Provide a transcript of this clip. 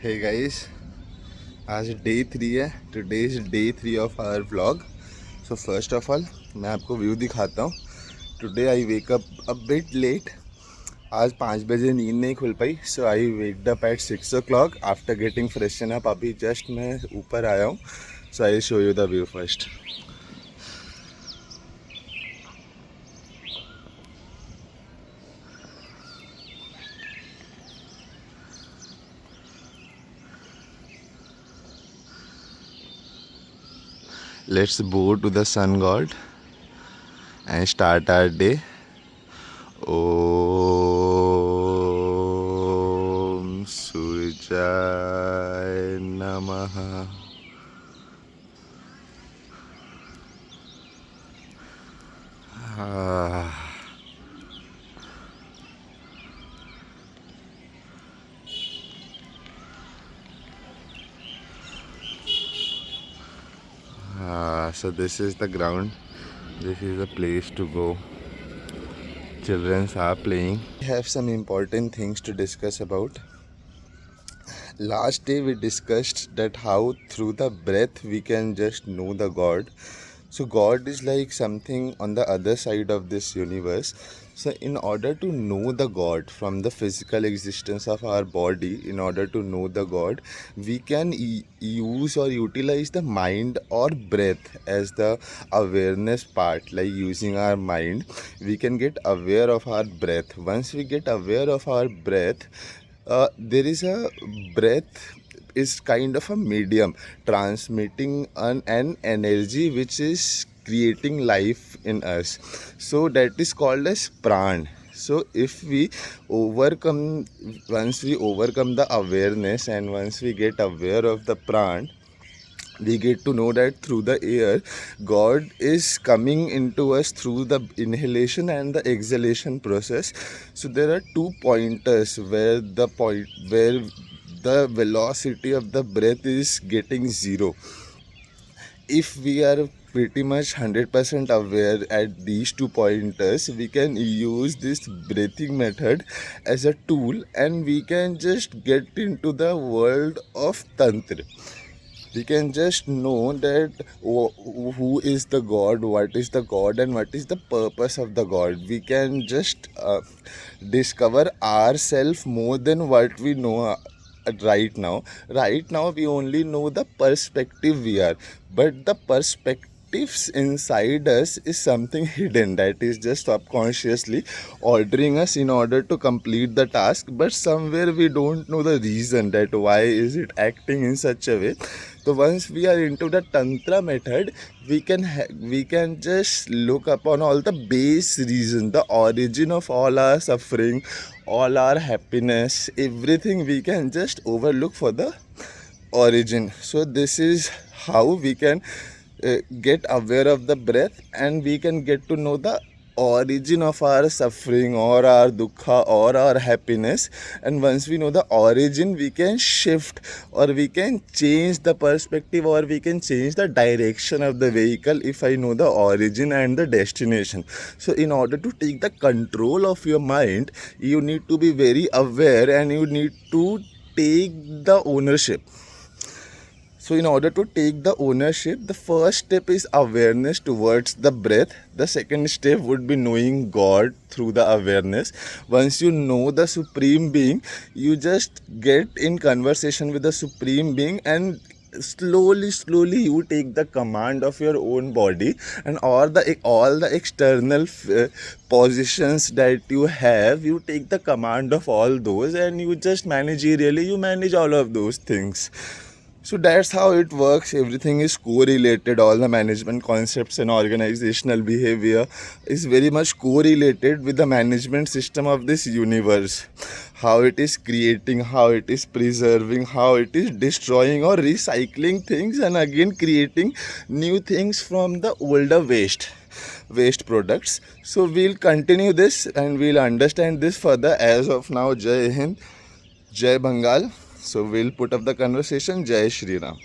Hey guys, आज day 3 है. Today is day 3 of our vlog. So first of all मैं आपको view दिखाता हूँ. Today I wake up a bit late. आज 5 बजे नींद नहीं खुल पाई. So I waked up at 6 o'clock after getting freshen up. अभी जस्ट मैं ऊपर आया हूँ. So I show you the view first. Let's bow to the sun god and start our day. Om Surjaya Namaha. So this is the ground. This is the place to go. Children are playing. We have some important things to discuss about. Last day we discussed that how through the breath we can just know the God. So God is like something on the other side of this universe. So in order to know the God from the physical existence of our body, in order to know the God, we can use or utilize the mind or breath as the awareness part. Like using our mind, we can get aware of our breath. Once we get aware of our breath, there is a breath is kind of a medium transmitting an energy which is creating life in us. So that is called as pran. So if we overcome, once we overcome the awareness and once we get aware of the pran, we get to know that through the air God is coming into us through the inhalation and the exhalation process. So there are two pointers where the velocity of the breath is getting zero. If we are pretty much 100% aware at these two pointers, we can use this breathing method as a tool and we can just get into the world of tantra. We can just know that who is the God, what is the God, and what is the purpose of the God. We can just discover ourselves more than what we know right now. Right now we only know the perspective we are, but the perspectives inside us is something hidden that is just subconsciously ordering us in order to complete the task, but somewhere we don't know the reason that why is it acting in such a way. So once we are into the tantra method, we can just look upon all the base reason, the origin of all our suffering, all our happiness, everything we can just overlook for the origin. So this is how we can get aware of the breath and we can get to know the origin of our suffering or our dukkha or our happiness. And once we know the origin, we can shift or we can change the perspective or we can change the direction of the vehicle if I know the origin and the destination. So in order to take the control of your mind, you need to be very aware and you need to take the ownership. So in order to take the ownership, the first step is awareness towards the breath. The second step would be knowing God through the awareness. Once you know the Supreme Being, you just get in conversation with the Supreme Being and slowly you take the command of your own body and all the external positions that you have, you take the command of all those and you just managerially you manage all of those things. So that's how it works. Everything is correlated. All the management concepts and organizational behavior is very much correlated with the management system of this universe. How it is creating, how it is preserving, how it is destroying or recycling things and again creating new things from the older waste products. So we'll continue this and we'll understand this further. As of now, Jai Hind, Jai Bengal. So we'll put up the conversation. Jai Shri Ram.